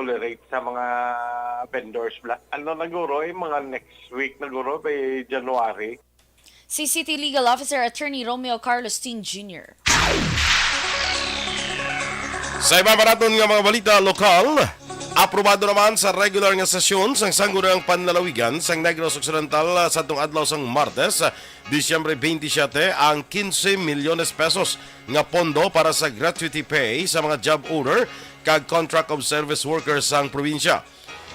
tolerate sa mga vendors. Ano na guro, mga next week na guro, by January. Si City Legal Officer Attorney Romeo Carlos Ting Jr. Sa iba maraton nga mga balita lokal, aprobado naman sa regular nga sesyon sang sangguniang panlalawigan sang Negros Occidental sa itong adlaw sang Martes, Disyembre 27, ang 15 milyones pesos nga pondo para sa gratuity pay sa mga job order kag contract of service workers sang probinsya.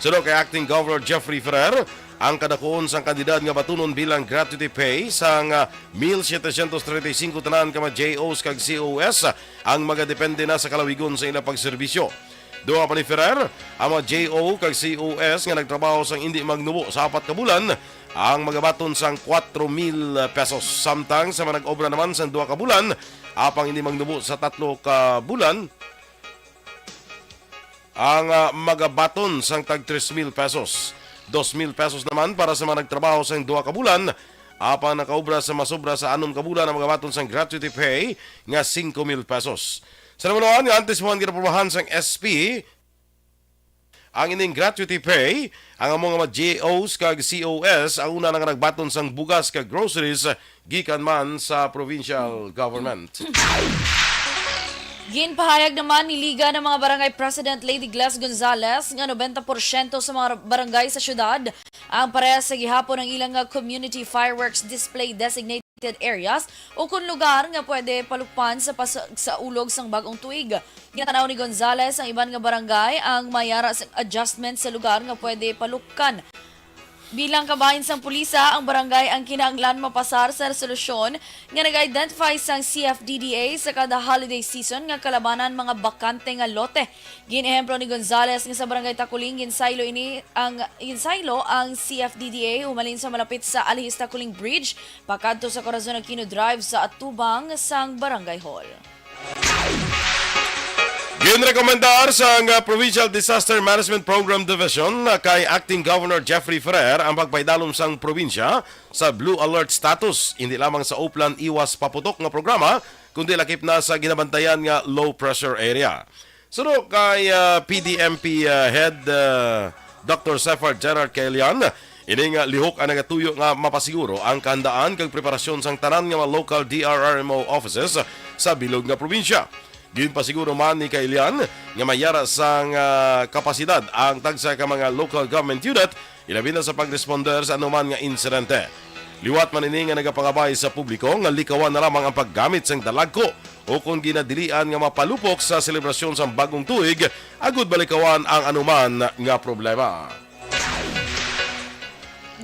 Sunod kay Acting Governor Jeffrey Ferrer, ang kadakuon sang kandidat nga batunon bilang gratuity pay sang 1,735 tanan ka mga JOs kag COS ang magadepende na sa kalawigon sa ilang pagserbisyo. Duha pa ni Ferrer, ang mga JO kag COS nga nagtrabaho sang hindi magnubo sa 4 ka bulan ang magabaton sang 4,000 pesos. Samtang sa mga nag-obra naman sang 2 ka bulan, apang hindi magnubo sa 3 ka bulan, ang magabaton sang tag 3,000 pesos. 2,000 pesos naman para sa mga nagtrabaho sa 2 ka bulan, apang nakaobra sa masobra sa 6 ka bulan ang magabaton sang gratuity pay nga 5,000 pesos. Sa namunuan nga antes mo ang ginaprobahan sang SP, ang ining gratuity pay, ang mga JOs kag COS ang una nga nagbaton sang bugas kag groceries gikan man sa provincial government. Ginpahayag naman ni Liga ng mga Barangay President Lady Gles Gonzales nga 90% sa mga barangay sa syudad ang parehas sa gihapon ng ilang community fireworks display designated areas o kung lugar nga pwede palukpan sa ulog sang bagong tuig. Ginatanaw ni Gonzales ang iban nga barangay ang mayara sa adjustment sa lugar nga pwede palukkan. Bilang kabahin sang pulisa, ang barangay ang kinahanglan mapasar sa resolusyon nga nag-identify sang CFDDA sa kada holiday season nga kalabanan mga bakante nga lote. Ginehemplo ni Gonzales nga sa barangay Takuling, ginsaylo ang CFDDA umalin sa malapit sa Alihis Takuling Bridge pakadto sa Corazon Aquino Drive sa Atubang sang Barangay Hall. Ginrekomendar sa Provincial Disaster Management Program Division kay Acting Governor Jeffrey Ferrer ang pagpaydalom sang probinsya sa Blue Alert status, hindi lamang sa Uplan Iwas Paputok nga programa, kundi lakip na sa ginabantayan nga low pressure area. Sunod kay PDMP Head Dr. Sefard Gerard Kaelian, ining lihok ang nagatuyo nga mapasiguro ang kahandaan kag preparasyon sang tanan nga mga local DRRMO offices sa bilog nga probinsya. Ginpasiguro man ni Kaelian nga mayara sang kapasidad ang tagsa ka mga local government unit ilabi na sa pagresponder sa anuman nga insidente. Liwat man ini nga nagapangabay sa publiko nga likawan na lamang ang paggamit sang dalagko o kung ginadilian nga mapalupok sa selebrasyon sang bagong tuig, agud balikawan ang anuman nga problema.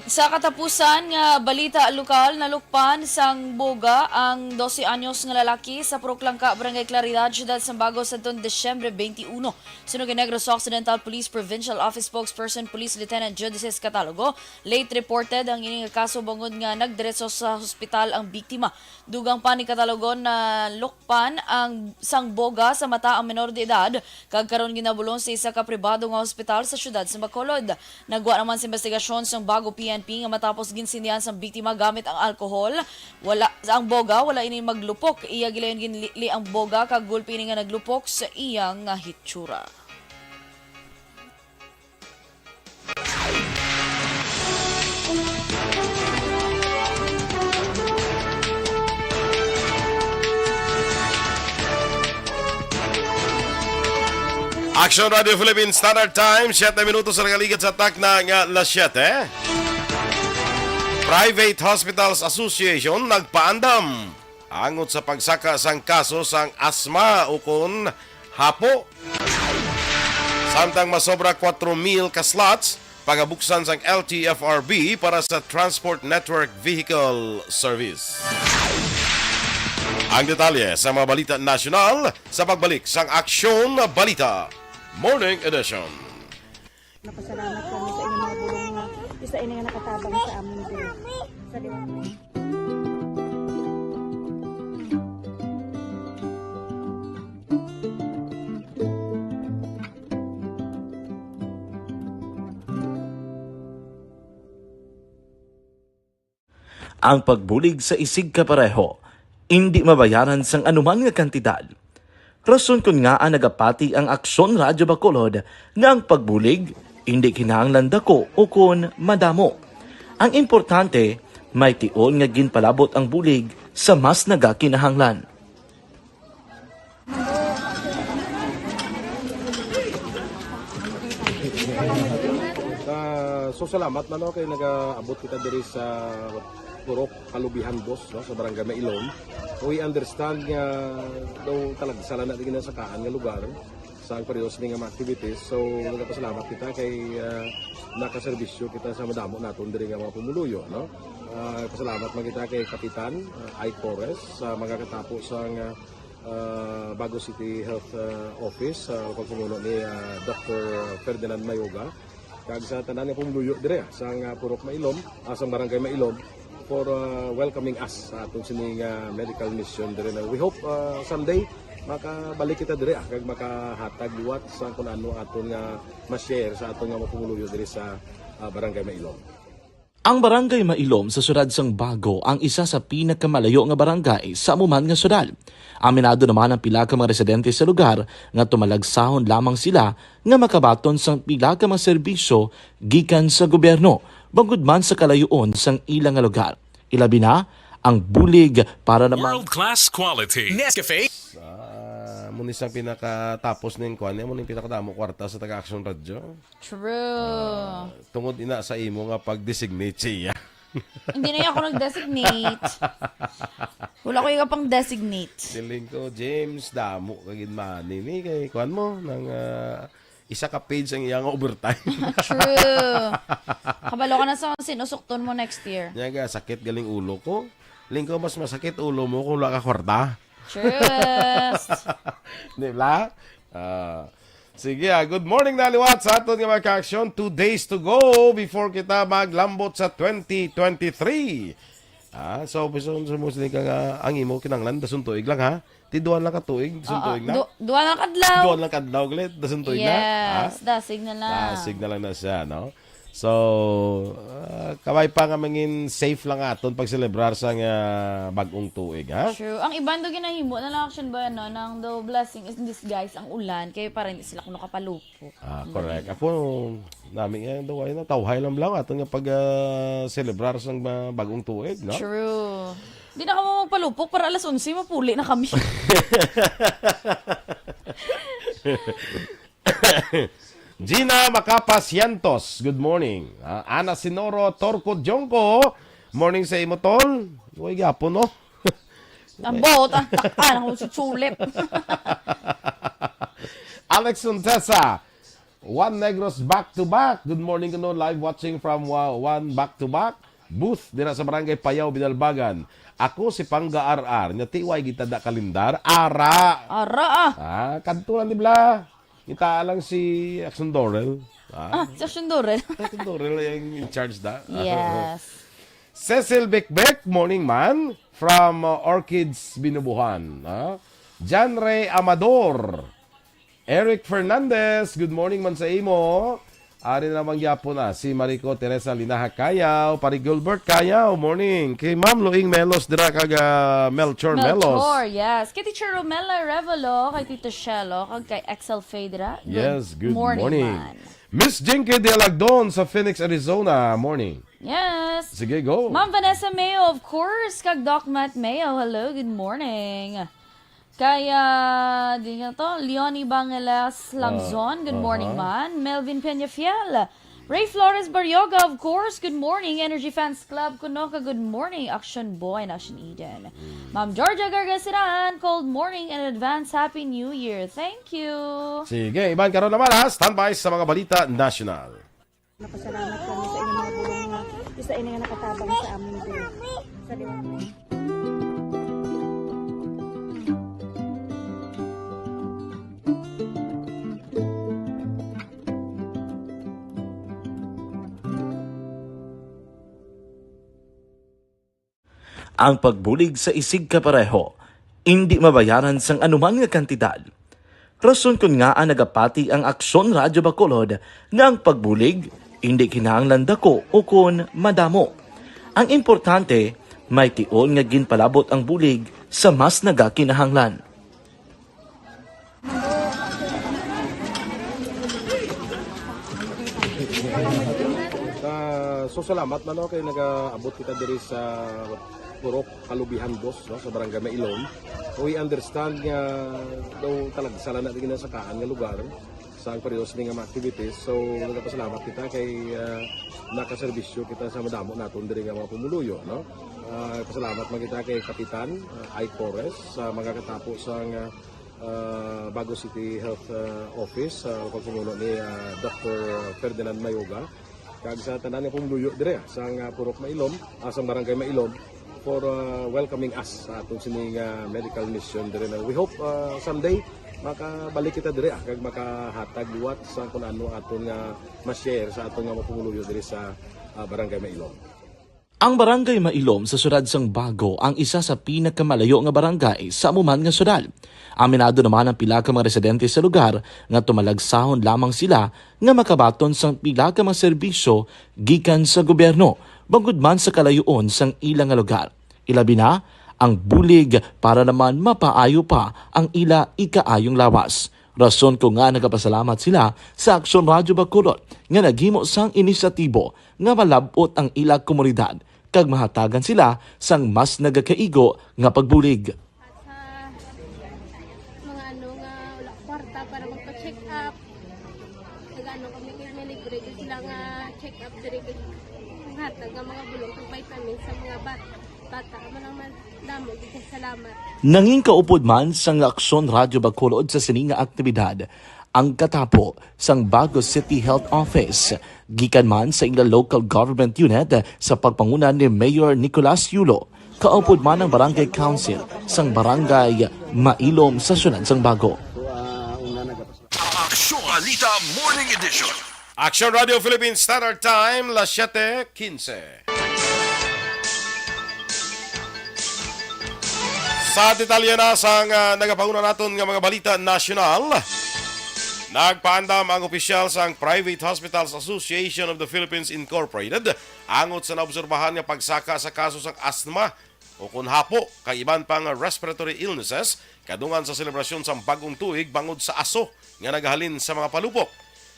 Sa katapusan nga balita lokal, nalukpan sang boga ang 12 anyos nga lalaki sa Purok-Langka, Barangay Claridad, Ciudad Sambago sa Disyembre 21. Sunog kay Negros Occidental Police Provincial Office Spokesperson Police Lieutenant Judices Catalogo, late reported ang ining kaso bangod nga nagdiretso sa hospital ang biktima. Dugang pa ni Catalogo na lukpan ang sang boga sa mata ang menor de edad kag karon ginabulon sa isa ka pribado nga hospital sa Ciudad sa Bacolod. Nagwa naman sa investigasyon sang bago PNP nga matapos ginsindihan sa biktima gamit ang alkohol. Wala ang boga, wala ini maglupok. Iya gilayon ginli ang boga kag gulpi ini nga naglupok sa iyang hitsura. Action Radio Philippines Standard Time, 7 minutos sa nagaligat sa tak na nga las 7. Private Hospitals Association nagpaandam angot sa pagsaka sang kaso sang asma ukon hapo. Samtang masobra 4,000 ka slots pagabuksan sang LTFRB para sa Transport Network Vehicle Service. Ang detalye sa mga balita nasyonal sa pagbalik sang Aksyon Balita Morning Edition. Napasalamat kami sa inyong mga bulong nga isa ini nga nakatabang sa amin din. Sa ang pagbulig sa isig kapareho, hindi mabayaran sang anuman nga kantidad. Rason kun nga ang nagapati ang Aksyon Radyo Bacolod nga ang pagbulig hindi kinahanglan dako o kun madamo. Ang importante, may tion nga ginpalabot ang bulig sa mas nagakinahanglan. So salamat na kay nagaabot kita diri sa Purok Kalubihan Boss sa Barangay Mailom. We understand nga daw talaga sala na din sa kaan nga lugar sa periyos ni nga mga activities. So nagapasalamat kita kay nakaserbisyo kita sa madamo naton diri nga mga pumuluyo, no. Pasalamat man kita kay Kapitan I. Torres sa magkakatapos ang Bago City Health Office sa pagpumuno ni Dr. Ferdinand Mayoga kag sa tanan nga pumuluyo dire sa Purok Mailom, sa Barangay Mailom for welcoming us sa atong sining medical mission dire. We hope someday makabalik kita dire kag makahatag liwat sa kun ano aton nga ma-share sa aton nga mapumuluyo dire sa Barangay Mailom. Ang Barangay Mailom sa syudad sang Bago ang isa sa pinakamalayo nga barangay sa amuman nga syudad. Aminado naman ang pila ka mga residente sa lugar nga tumalagsahon lamang sila nga makabaton sang pila ka mga serbisyo gikan sa gobyerno bangod man sa kalayuon sang ilang nga lugar. Ilabi na ang bulig para naman World-class quality. Nescafe. Muna isang pinakatapos ng kuan, muna yung pinakadamo kwarta sa taga-Action Radio. True. Tungod ina sa imo nga pag-designate siya. Hindi na ako nag-designate. Wala ko yung pang designate. Siling ko, James, damo kagin mani ni kay kuan mo ng isa ka page ang iyang overtime. True. Kabalo ka na sa sinusukton mo next year. Nga sakit galing ulo ko. Lingko mas masakit ulo mo kung wala ka kwarta. Truest. Di ba? Sige, good morning na liwat sa aton nga mga ka-aksyon. 2 days to go before kita maglambot sa 2023. So, sumusin ka nga ang imo kinanglan, dasun tuig lang ha? Tiduan lang ka tuig, dasun tuig na? Duwan lang kadlaw. Duwan lang kadlaw, galit, dasun tuig na? Yes, dasig na lang. Dasig na lang na siya, no? So, kamay pa nga mangin safe lang aton pag celebrar sa nga bagong tuig, ha? True. Ang iban do ginahimo na lang action ba no nang the blessing is in disguise ang ulan kay para hindi sila kuno kapalupok. Correct. Ako namin nga daw ay tawhay lang aton nga pag celebrar sa bagong tuig, no? True. Di na kamo magpalupok para alas 11 mapuli na kami. Gina Macapasientos, good morning. Ana Sinoro Torco Jongko, morning sa imo tol. Uy, gapon no. Ang bot, ang takan, ang susulip. Alex Untesa, Juan Negros back to back. Good morning kuno, live watching from Juan back to back. Booth dira sa Barangay Payaw, Binalbagan. Ako si Pangga RR, nya tiway gitada kalendar ara. Kantulan di bla. Kita lang si Action Dorel. Si Action Dorel. Action Dorel yung in charge da. Yes. Cecil Bekbek, morning man, from Orchids Binubuhan. John Ray Amador. Eric Fernandez, good morning man sa imo. Ari namang yapo na si Marico Teresa Linaha Kayaw, Pari Gilbert Kayaw, morning. Kay Ma'am Luing Melos dira kaga Melchor Melos. Melchor, yes. Kay Teacher Romela Revelo, kay Tito Shelo, kag kay Excel Fedra. Yes, good morning. Man. Miss Jinky de Alagdon sa Phoenix, Arizona, morning. Yes. Sige, go. Ma'am Vanessa Mayo, of course. Kag Doc Matt Mayo, hello, good morning. Kaya, di nga to, Leonie Bangelas Lamzon, good morning man. Melvin Peñafiel. Ray Flores Baryoga, of course, good morning. Energy Fans Club, Kunoka, good morning. Action Boy and Action Eden. Ma'am Georgia Gargasiran, cold morning and advance Happy New Year. Thank you. Sige, iban karon naman ha. Standby sa mga balita national. Napasalamat kami sa inyong mga bulong nga isa ini nga nakatabang sa amin din. Sa ang pagbulig sa isig kapareho, hindi mabayaran sang anuman nga kantidad. Rason kun nga ang nagapati ang Aksyon Radyo Bacolod nga ang pagbulig hindi kinahanglan dako o kun madamo. Ang importante, may tion nga ginpalabot ang bulig sa mas nagakinahanglan. So salamat man kay nagaabot kita diri sa Purok Kalubihan Boss, no, sa Barangay Mailom. We understand nga daw talaga sala na din sa kaan nga lugar sa periodos ning mga activities. So nagapasalamat kita kay nakaserbisyo kita sa madamo naton diri nga mga pumuluyo, no. Pasalamat man kita kay Kapitan I. Torres sa mga katapo sa Bago City Health Office sa pagpumuno ni Dr. Ferdinand Mayoga kag sa tanan nga pumuluyo dire sa Purok Mailom, sa Barangay Mailom for welcoming us sa atong sining medical mission dire. We hope someday makabalik kita dire kag makahatag liwat sa kun ano aton nga ma-share sa aton nga mapumuluyo dire sa Barangay Mailom. Ang Barangay Mailom sa syudad sang Bago ang isa sa pinakamalayo nga barangay sa amuman nga syudad. Aminado naman ang pila ka mga residente sa lugar nga tumalagsahon lamang sila nga makabaton sang pila ka mga serbisyo gikan sa gobyerno bangod man sa kalayoon sang ilang nga lugar. Ilabi na ang bulig para naman mapaayo pa ang ila ikaayong lawas. Rason ko nga nagapasalamat sila sa Aksyon Radyo Bacolod nga naghimo sang inisyatibo nga malabot ang ila komunidad kag mahatagan sila sang mas nagakaigo nga pagbulig. Mga ano nga wala kwarta para magpa-check up. Nagano kami libre sila nga check up diri hatag ang mga bulong kag vitamin sa mga bata man naman damo gid salamat. Nanging kaupod man sang Aksyon Radyo Bacolod sa sining nga aktibidad ang katapo sang Bago City Health Office gikan man sa ila local government unit sa pagpangunan ni Mayor Nicolas Yulo. Kaupod man ang Barangay Council sang Barangay Mailom sa syudad sang Bago. Aksyonalita Morning Edition. Action Radio Philippines Standard Time, las 7:15. Sa detalye na sa nagapanguna naton nga mga balita nasyonal, nagpaandam ang opisyal sa Private Hospitals Association of the Philippines Incorporated angot sa naobserbahan nga pagsaka sa kaso sang asthma o kunhapo kay iban pang respiratory illnesses kadungan sa selebrasyon sa bagong tuig bangod sa aso nga naghalin sa mga palupok.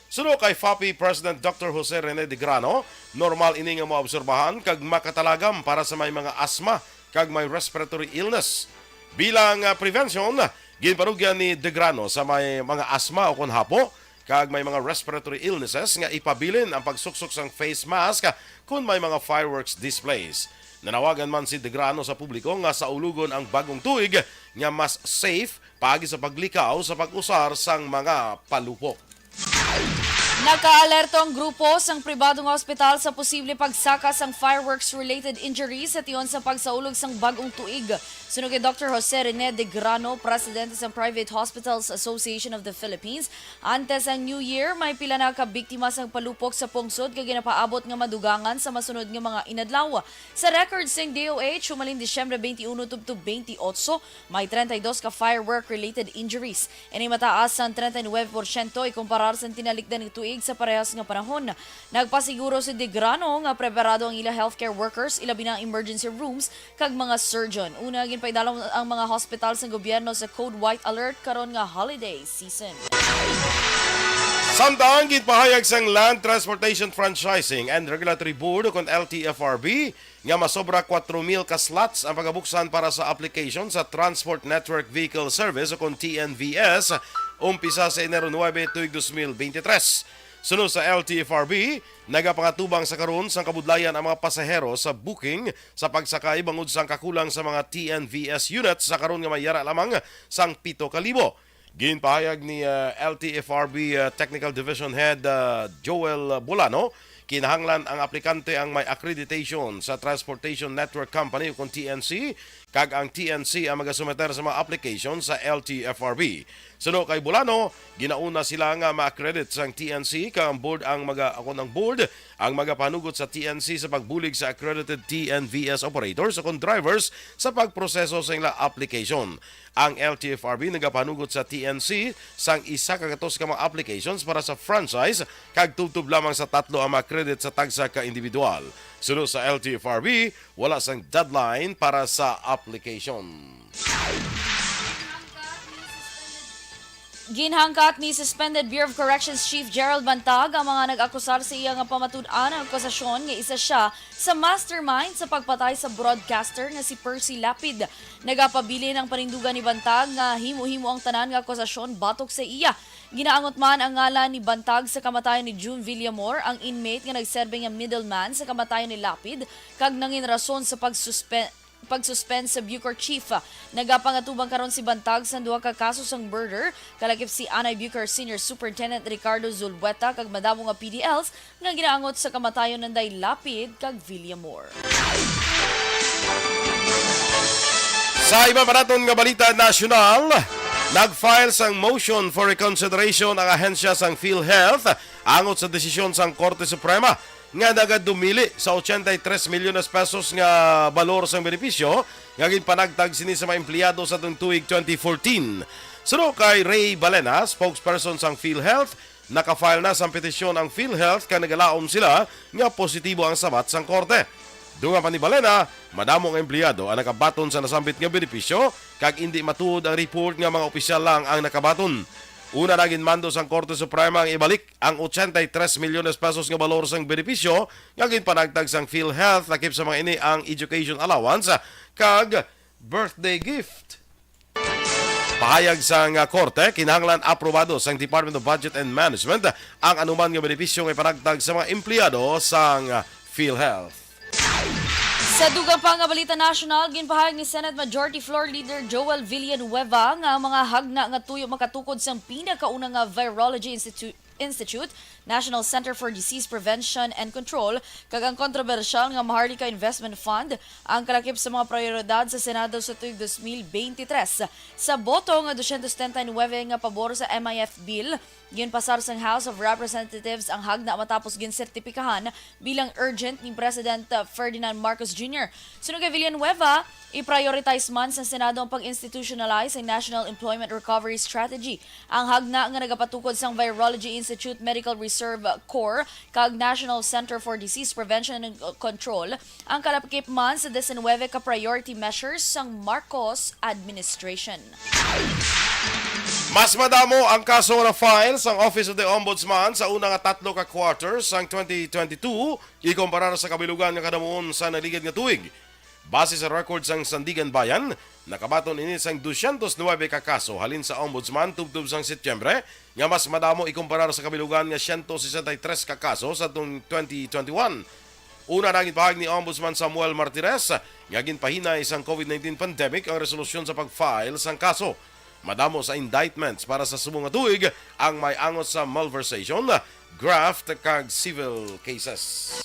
Suno kay FAPI President Dr. Jose Rene de Grano, normal ini nga maobserbahan kag makatalagam para sa may mga asthma kag may respiratory illness. Bilang prevention, ginparugyan ni De Grano sa may mga asma o kunhapo kag may mga respiratory illnesses nga ipabilin ang pagsuksok sang face mask kung may mga fireworks displays. Nanawagan man si De Grano sa publiko nga sa ulugon ang bagong tuig nga mas safe paagi sa paglikaw sa pag-usar sang mga palupok. Nakaalerto ang grupo sang pribadong ospital sa posible pagsaka sang fireworks-related injuries sa tiyon sa pagsaulog sang bagong tuig. Suno kay Dr. Jose Rene de Grano, presidente sa Private Hospitals Association of the Philippines, antes ang New Year, may pila na kabiktima sang palupok sa pungsod kay ginapaabot nga madugangan sa masunod nga mga inadlaw. Sa records ng DOH, humaling Disyembre 21 tubto 28, may 32 ka firework-related injuries. Ini mataas ang 39% ikumparar sa tinalikdan ng tuig sa parehas nga panahon. Nagpasiguro si De Grano nga preparado ang ila healthcare workers, ilabi na emergency rooms kag mga surgeon. Una ginpaidalaw ang mga hospital sa gobyerno sa Code White Alert karon nga holiday season. Samtang gitpahayag sang Land Transportation Franchising and Regulatory Board o LTFRB nga masobra 4,000 ka slots ang pagabuksan para sa application sa Transport Network Vehicle Service o TNVS umpisa sa Enero 9 tuig 2023. Sunod sa LTFRB, nagapangatubang sa karon sang kabudlayan ang mga pasahero sa booking sa pagsakay bangod sang kakulang sa mga TNVS units sa karon nga mayara lamang sang 7,000. Ginpahayag ni LTFRB Technical Division Head Joel Bolano, kinahanglan ang aplikante ang may accreditation sa Transportation Network Company o TNC kag ang TNC ang magasumeter sa mga application sa LTFRB. Suno kay Bolano, ginauna sila nga ma-accredit sa TNC kag ang board ang board ang magapanugot sa TNC sa pagbulig sa accredited TNVS operators o drivers sa pagproseso sa ila application. Ang LTFRB nagapanugot sa TNC sang isa ka katos ka mga applications para sa franchise kag tubtob lamang sa 3 ang ma-credit sa tagsa ka individual. Sunod sa LTFRB, wala sang deadline para sa application. Ginhangkat ni Suspended Bureau of Corrections Chief Gerald Bantag ang mga nag-akusar sa iya nga pamatud-an ang akusasyon nga isa siya sa mastermind sa pagpatay sa broadcaster nga si Percy Lapid. Nagapabili ng panindugan ni Bantag nga himo-himo ang tanan nga akusasyon batok sa iya. Ginaangot man ang ngalan ni Bantag sa kamatayon ni June Villamor, ang inmate nga nagserbe nga middleman sa kamatayon ni Lapid, kag nangin rason sa pagsuspend sa Bucor Chief. Nagapangatubang karon si Bantag sa duha ka kaso sang murder, kalakip si Anay Bucor Senior Superintendent Ricardo Zulbueta kag madamo nga PDLs nga ginaangot sa kamatayon ng Day Lapid kag Villamor. Sa iba pa naton nga balita nasyonal, nag-file sang motion for reconsideration ang ahensya sang PhilHealth angot sa desisyon sang Korte Suprema nga nagadumili sa 83 milyon pesos nga balor sang benepisyo nga ginpanagtag sini sa mga empleyado sa tuig 2014. Suno kay Ray Balena, spokesperson sang PhilHealth, nakafile na sa petisyon ang PhilHealth ka nagalaom sila nga positibo ang sabat sang korte. Dunga pa ni Balena, madamong empleyado ang nakabaton sa nasambit nga benepisyo kag hindi matuod ang report nga mga opisyal lang ang nakabaton. Una naging mando sang Korte Suprema ang ibalik ang 83 milyon pesos nga balor sang benepisyo nga ginpanagtag sang PhilHealth lakip sa mga ini ang education allowance kag birthday gift. Pahayag sang korte, kinahanglan aprobado sang Department of Budget and Management ang anuman nga benepisyo nga ipanagtag sa mga empleyado sang PhilHealth. Sa dugang pa nga balita national, ginpahayag ni Senate Majority Floor Leader Joel Villanueva nga mga hagna nga tuyo makatukod sa pinakauna nga Virology Institute, National Center for Disease Prevention and Control, kag ang kontrobersyal nga Maharlika Investment Fund ang kalakip sa mga prioridad sa Senado sa tuig 2023. Sa boto nga 279 nga pabor sa MIF bill, ginpasar sang House of Representatives ang hagna matapos ginsertipikahan bilang urgent ni President Ferdinand Marcos Jr. Sunod kay Villanueva, i-prioritize man sa Senado ang pag-institutionalize ang National Employment Recovery Strategy. Ang hagna nga nagapatukod sang Virology Institute Medical Reserve Corps kag National Center for Disease Prevention and Control ang kalapkip man sa 19 ka priority measures sang Marcos administration. Mas madamo ang kaso na file sang Office of the Ombudsman sa unang tatlo ka quarters sang 2022 ikumpara sa kabilugan nga kadamuon sa naligid nga tuig. Base sa records sang Sandigan Bayan, nakabaton ini sang 209 ka kaso halin sa Ombudsman tubtub sang Setyembre nga mas madamo ikumpara sa kabilugan nga 163 ka kaso sa 2021. Una naging pahag ni Ombudsman Samuel Martirez nga ginpahinay sang COVID-19 pandemic ang resolusyon sa pag-file sang kaso. Madamo sa indictments para sa subong nga tuig ang may angot sa malversation, graft kag civil cases.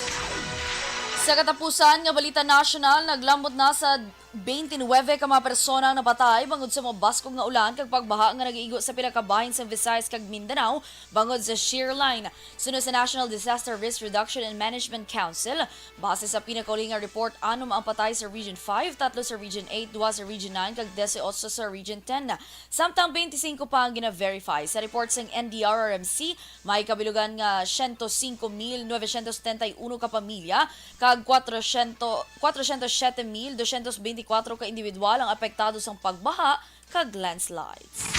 Sa katapusan nga balita national, naglambot na sa 29 ka mga persona na patay bangod sa mabaskog nga ulan kag pagbaha nga nag-iigo sa pila ka bahin sa Visayas kag Mindanao bangod sa shear line. Sunod sa National Disaster Risk Reduction and Management Council, base sa pinakauling nga report, 6 ang patay sa Region 5, 3 sa Region 8, 2 sa Region 9 kag 18 sa Region 10. Samtang 25 pa ang gina-verify. Sa report sang NDRRMC, may kabilugan nga 105,971 ka pamilya kag 407,224 ka individual ang apektado sa pagbaha kag landslides.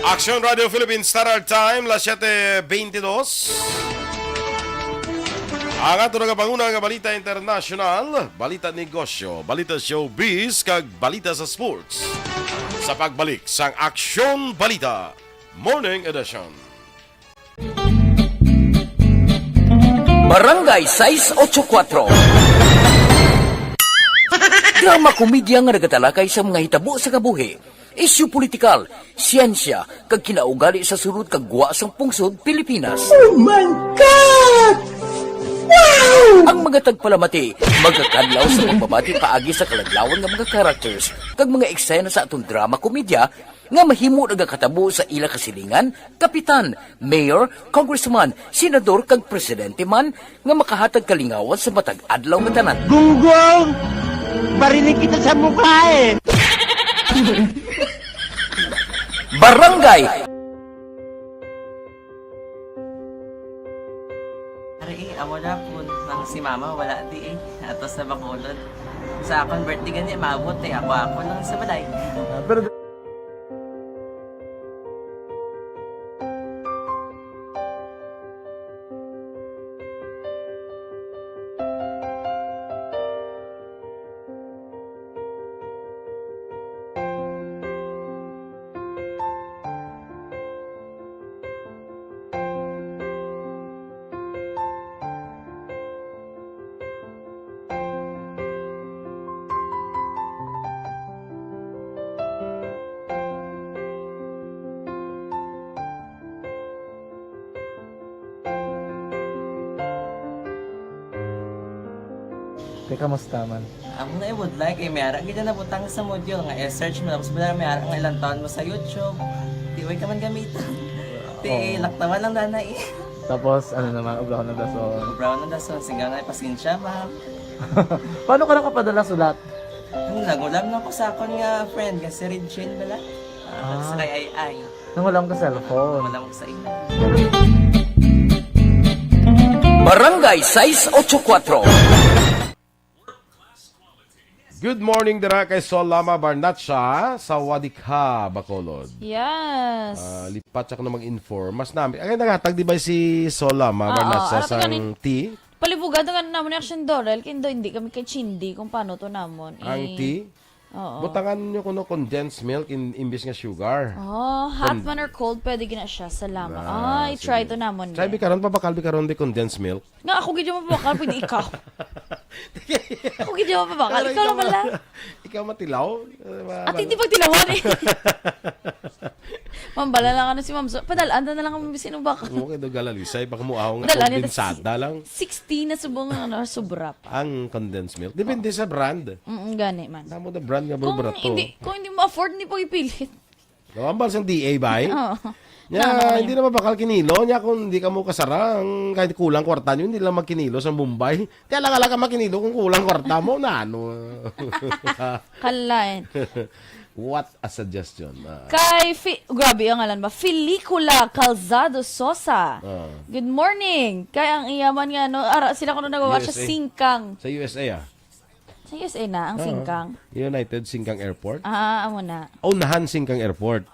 Action Radio Philippines Standard Time, las 7:22. Ang ato nga panguna nga balita international, balita negosyo, balita showbiz, kag balita sa sports. Sa pagbalik sang Action Balita Morning Edition. Barangay 684. Drama komedya nga nagatalakay sa mga hitabo sa kabuhi, isyu politikal, siyensya, kag kinaugali sa sulod kag guwa sang pungsod Pilipinas. Oh my God! Wow! Ang mga tagpalamati, magkakadlaw sa pagbabati paagi sa kalaglawan ng mga characters kag mga eksena sa atong drama komedya nga mahimo nagakatabo sa ila kasilingan, kapitan, mayor, congressman, senador kag presidente man nga makahatag kalingawan sa matag adlaw nga tanan. Gunggong! Barinig kita sa mukha eh! Barangay! Ari, amo na po nang si mama wala di eh. Atos na bakulod. sa akong birthday gani maabot ako lang sa balay. Pero Kamusta man? Ako na would like may ara gid na butang sa module nga search mo tapos bala may ara nga ilang taon mo sa YouTube. Di way ka man gamitan. Ti laktawan lang nanay. Tapos, ano naman, ublaw ng dason. Brown na dason singa nga pasensya ma'am. Paano ka nakapadala sulat? Nagulam na ko sa akon nga friend kasi Regine bala. Sa kay ay. Nang walang ka cellphone. Wala mo sa ina. Barangay 684. Good morning dira kay Sol Lama Barnatsa sa Wadikha, Bacolod. Yes. Lipat siya ko na mag-inform. Mas namin. Ay, nagatag di ba si Sol Lama Barnatsa ano sa kanin? tea? Palibugado ka naman yung action Dorel, kindo hindi kami kay Chindi kung paano to namon. Ang tea? Oo. Butangan nyo kuno condensed milk imbis nga sugar. Oh, hot man or cold, pwede gina siya. Salamat. Ay, sige. try to namon. Try bi karon pabakalbi karon di condensed milk. Nga, ako gidyo mapabakal, pwede ikaw. Ako gidyo mapabakal, ikaw lang pala. Ikaw matilaw? At hindi pag tinawan eh. Ma'am, bala lang ano si ma'am. So, padalaan na lang ang bisin ng baka. Okay, do galalisay. Baka mo ahong Padalaan kondensada lang. 60 na subong sobra pa. Ang condensed milk. Depende sa brand. Gani man. Namo na brand nga Kung barato. hindi mo afford, hindi po ipilit. Gawambal sang DA ba eh? Oo. Nya, hindi naman bakal kinilo. Nya, kung hindi ka mo kasarang, kahit kulang kwarta nyo, hindi lang magkinilo sa Mumbai. Kaya lang ka makinilo kung kulang kwarta mo na ano. Kalain. What a suggestion. Grabe ang ngalan ba? Felicula Calzado Sosa. Good morning. Kay ang iyaman nga, no, sila ko na nagawa siya, USA. Singkang. Sa USA Sa USA na, ang Singkang. United Singkang Airport. Amo na. Unahan Singkang Airport.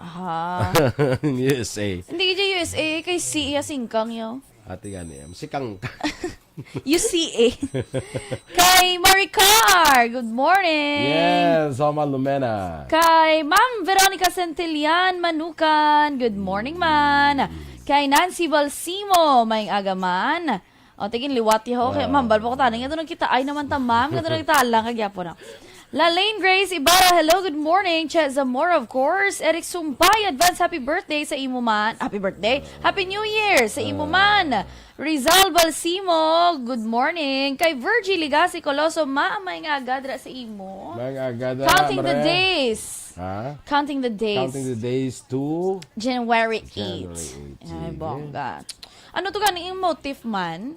USA. Hindi ka USA, kay CA Singkang yo. Ate gani, sikang. UCA. Kay Maricar, good morning. Yes, Oma Lumena. Kay Ma'am Veronica Centillan Manukan, good morning man. Kay Nancy Balsimo, may agaman. O, tingin liwati ho. Kay Ma'am, balbo ko taning. Ito nagkita ay naman ta, Ma'am. Ito nagkita lang, kagyapo na. Lalaine Grace Ibarra, hello, good morning. Chet Zamora, of course. Eric Sumpay, advance happy birthday sa imo man. Happy birthday. Happy New Year sa imo man. Rizal Balsimo, good morning. Kay Virgie Ligasi Coloso, maamay nga agadra sa imo. Counting the days. Ha? Counting the days. Counting the days to January 8. January 8. Ay, bongga. Ano to gani yung motif man?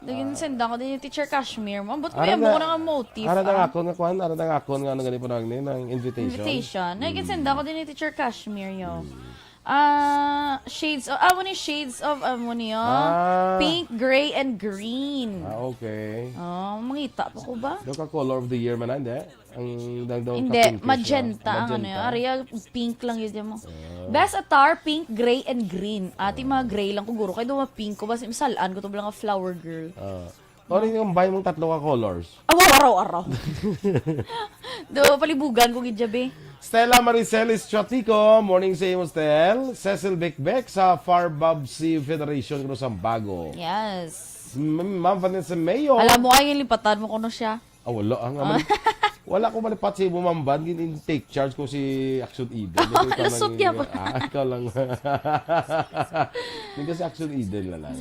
Naging senda ko din yung teacher Kashmir mo. Ba't may mo ko na nga motif? Ara na ako nga kwan, ara na ako nga ano ganito na ng invitation. Naging senda ko din yung teacher Kashmir yo. Shades of, shades of, pink, gray, and green. Okay. Mangita pa ko ba? Doon ka color of the year man, hindi? Hindi, magenta ang ano yun. Ariya, pink lang yun mo. Best attire, pink, gray, and green. Ati mga gray lang ko, guro. Kaya doon pink ko, basta misalaan ko to bilang a flower girl. Ori yung buy mong tatlo ka colors. Araw-araw. Do, palibugan ko gidyabi. Stella Maricel Estratico, morning sa imo, Stel. Cecil Bekbek sa Farbab Sea Federation ko sa Bago. Yes. Ma'am Vanessa Mayo. Alam mo ay yung lipatan mo ko no siya. Wala. Wala ko malipat si Bumamban. Take charge ko si Action Eden. Lusot niya pa. Ikaw lang. Hindi kasi Action Eden lang.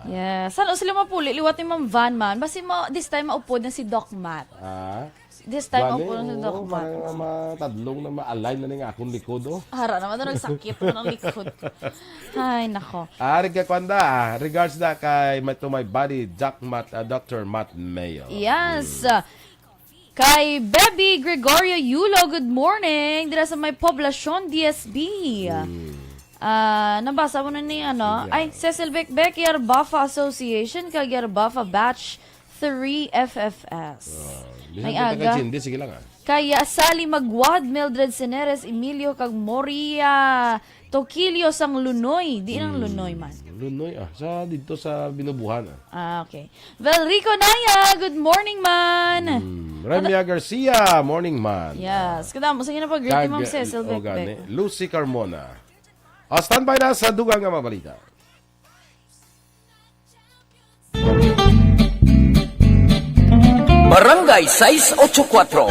Yes. Saan sila mapuli? Liwat ni Ma'am Van man. Basta this time maupod na si Doc Matt. This time maupod na si Doc Matt. Parang matadlong na ma-align na nga akong likod. Hara naman na nagsakit na ng likod. Ay, nako. Regards na kay to my buddy, Dr. Matt Mayo. Yes. Kay Baby Gregorio Yulo, good morning. Dira sa may poblasyon DSB. Nabasa mo na ni Cecil Bekbek, Yarbafa Association, kag Yarbafa Batch 3 FFS. Ay aga. Sige lang Kaya Sally Magwad, Mildred Seneres, Emilio kag Moria Toquilio sang Lunoy. Di nang Lunoy man. Lunoy sa dito sa Binubuhan Okay. Velrico Naya, good morning man. Remia Garcia, morning man. Yes. Kada mo, sige na pag-greet Ma'am Cecil Bekbek. Lucy Carmona. Standby na sa dugang nga mabalita. Barangay 684.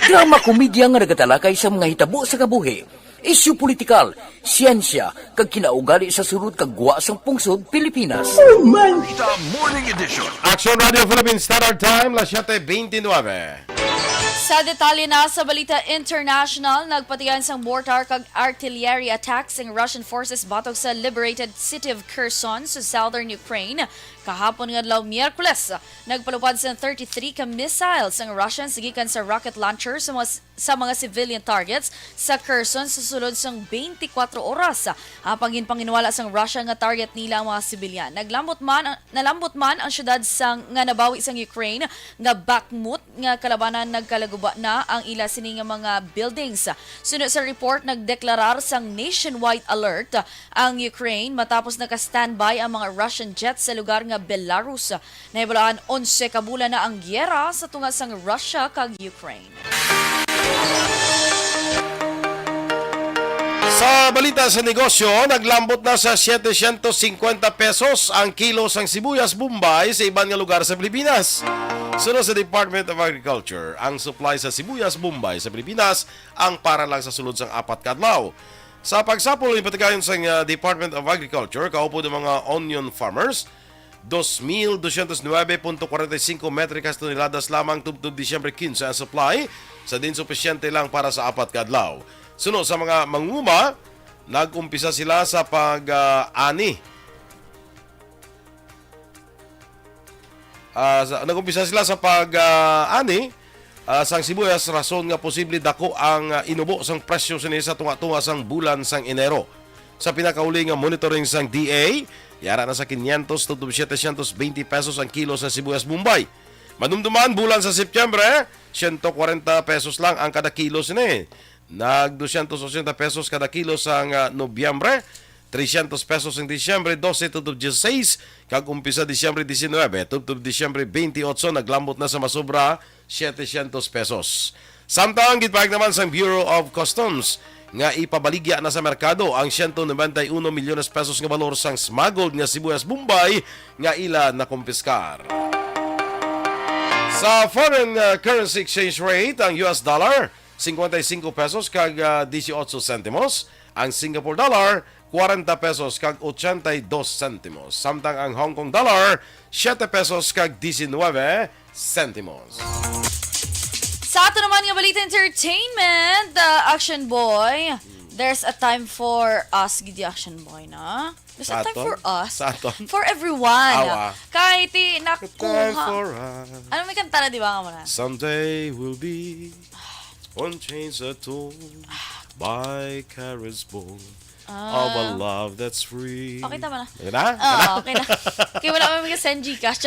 Drama komedya nga nagatalakay sa mga hitabo sa kabuhi, isyu politikal, siyensya, kag kinaugali sa surut kag guwa sang pungsod Pilipinas. Balita Morning Edition. Action Radio Philippines Standard Time, las 7:29. Sa detalye na sa balita international, nagpatigan sang mortar kag artillery attacks ng Russian forces batok sa liberated city of Kherson sa southern Ukraine. Kahapon nga adlaw Miyerkules, nagpalupad sa 33 ka missiles ang Russians gikan sa rocket launcher sa mga civilian targets sa Kherson sa sulod sang 24 oras. Apang ginpanginwala sang Russia nga target nila ang mga civilian. Nalambot man ang syudad sang nga nabawi sang Ukraine nga Bakhmut nga kalabanan nagkalaguba na ang ila sini nga mga buildings. Sunod sa report, nagdeklarar sang nationwide alert ang Ukraine matapos naka-standby ang mga Russian jets sa lugar nga Belarus. Nahibalaan 11 ka bulan na ang gyera sa tunga sang Russia kag Ukraine. Sa balita sa negosyo, naglambot na sa 750 pesos ang kilo sang sibuyas Bombay sa ibang nga lugar sa Pilipinas. Sunod sa Department of Agriculture, ang supply sa sibuyas Bombay sa Pilipinas ang para lang sa sulod sang 4 ka adlaw. Sa pagsapol ng patagayon sa Department of Agriculture, kaupo ng mga onion farmers, 2,209.45 metrikas toneladas lamang tubtub Disyembre 15 ang supply sa din sufisyente lang para sa 4 ka adlaw. Sunod sa mga manguma, nag-umpisa sila sa pag-ani. Nag-umpisa sila sa pag-ani sang sibuyas rason nga posible dako ang inubo sang presyo sa tunga-tunga sang bulan sang Enero. Sa pinakauli nga monitoring sang DA, yara na sa 500 to 720 pesos ang kilo sa sibuyas Bombay. Madumduman bulan sa Setyembre, 140 pesos lang ang kada kilo sini. Nag 280 pesos kada kilo sang Nobyembre, 300 pesos ang Disyembre 12 to 16, kag umpisa Disyembre 19 to Disyembre 28 naglambot na sa masobra 700 pesos. Samtang gitpahig naman sa Bureau of Customs nga ipabaligya na sa merkado ang 191 milyones pesos nga valor sang smuggled nga sibuyas Bombay nga ila na kumpiskar. Sa foreign currency exchange rate, ang US dollar 55 pesos kag 18 centimos, ang Singapore dollar 40 pesos kag 82 centimos, samtang ang Hong Kong dollar 7 pesos kag 19 centimos. Sa ato naman nga balita entertainment, Action Boy, there's a time for us, gidi Action Boy na. There's a time for us. For everyone. Kahit Time for us. Ano may kanta na, di ba nga mo na? Someday will be on chains at all by carrots born of a love that's free. Okay, tama na. Okay na? Okay na. Kaya wala kami mag-send Gcash.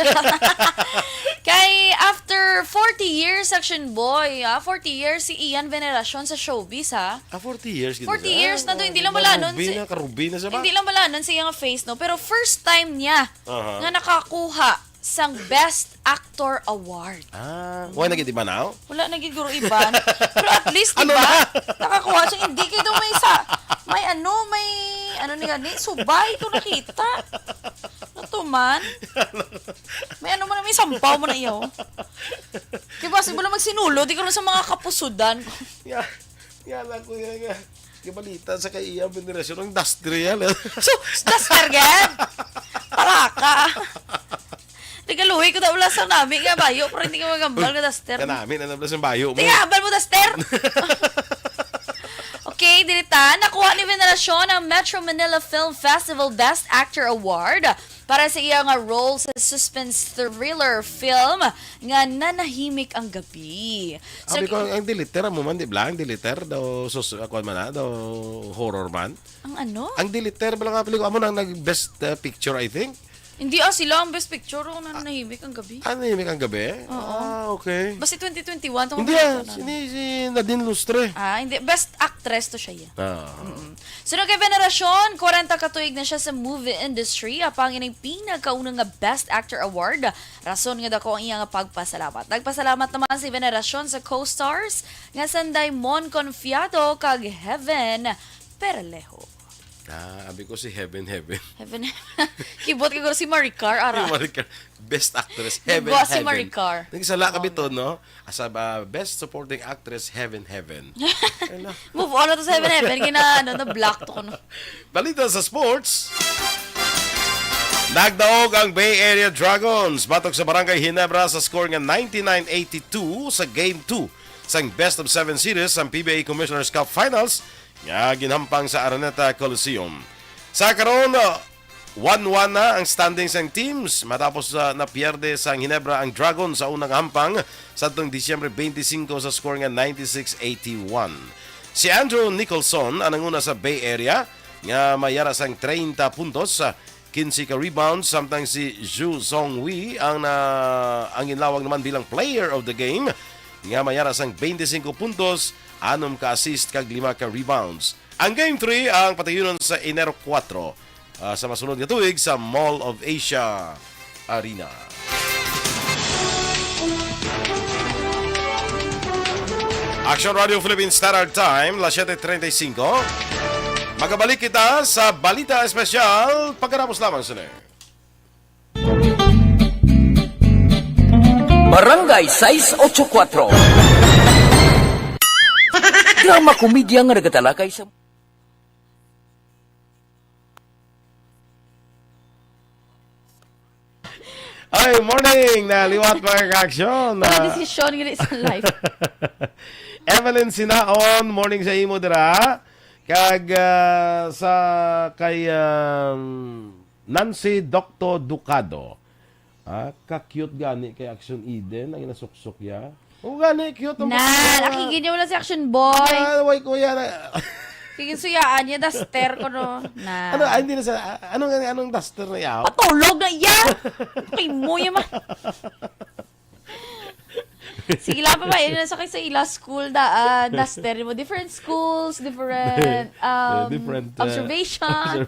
Kay after 40 years, Action Boy, 40 years si Ian Veneracion sa showbiz, ha? 40 years. 40 years na doon, hindi lang malanon. Karubina siya ba? Hindi lang malanon siya nga face, no? Pero first time niya nga nakakuha sang Best Actor Award. Why naging iba now? Wala naging guro iban. Pero at least, diba? Nakakuha siya. Hindi kayo may ni gani, subay ko nakita. Ito man. May man, may sampaw mo na iyo. Kaya possible na magsinulo, di ka rin sa mga kapusudan. Yan lang ko yan. Kibalita sa kay Ian Veneracion ng duster yan. So, duster gan? Para ka. Tigaluhi ko na wala sa namin nga bayo, pero hindi ka magambal ka duster. Kanamin, ano sa bayo mo? Tingabal mo duster! Okay, dilita, nakuha ni Veneracion ang Metro Manila Film Festival Best Actor Award para sa iyang role sa suspense thriller film nga Nanahimik ang Gabi. Sabi ko, ang diliter mo man, di ba? Ang diliter, daw horror man. Ang ano? Ang diliter, ba lang nga, amo nang nag-best picture, I think. Hindi sila ang best picture. Ako na nahimik ang gabi. Ano yung ang gabi? Okay. Basta 2021. Hindi si Nadine Lustre. Hindi. Best actress to siya yan. Ah. Kay Veneracion, 40 katuig na siya sa movie industry. Apang inang pinagkaunang nga Best Actor Award. Rason nga dako ang iyang pagpasalamat. Nagpasalamat naman si Veneracion sa co-stars nga sanday Mon Confiado kag Heaven Peralejo. Abi ko si Heaven. Heaven. Kibot ka si Maricar. Ara. Maricar. Best actress, Heaven. Nagbuwa si Maricar. Nagsala ka bito, no? As a Best Supporting Actress, Heaven. Move on na to sa Heaven. Na-block to ko. No? Balita sa sports. Nagdaog ang Bay Area Dragons batok sa Barangay Ginebra sa score nga 99-82 sa Game 2 sang Best of 7 Series ang PBA Commissioner's Cup Finals nga ginhampang sa Araneta Coliseum. Sa karon 1-1 na ang standings ng teams matapos napierde sa Ginebra ang Dragons sa unang hampang sa Disyembre 25 sa score nga 96-81. Si Andrew Nicholson ang nanguna sa Bay Area nga mayara sang 30 puntos, 15 ka rebounds, samtang si Zhu Zhongwei ang inlawag naman bilang player of the game nga mayara sang 25 puntos, 6 ka assist kag 5 ka rebounds. Ang Game 3 ang patayunan sa Enero 4 sa masunod nga tuig sa Mall of Asia Arena. Action Radio Philippines Standard Time, las 7:35. Magabalik kita sa Balita Espesyal pagkatapos lamang sila. Barangay 684. Drama komedya nga nagatalakay sa... Ay, morning! Naliwat mga ka-aksyon. Desisyon nga sa life. Evelyn Sinaon, morning sa imo dira. Kag sa kay Nancy Doctor Ducado. Ka-cute gani kay Action Eden ang inasuksok ya. O gani cute ang Nakikigin niya wala si Action Boy. Way kuya na. Kigin suyaan niya, duster ko no. Na. Hindi na sa anong duster na yaw? Patulog na yan! Kay mo yan man. Sige lang pa ba, yun nasa kayo sa ila school duster mo. Different schools, different observation,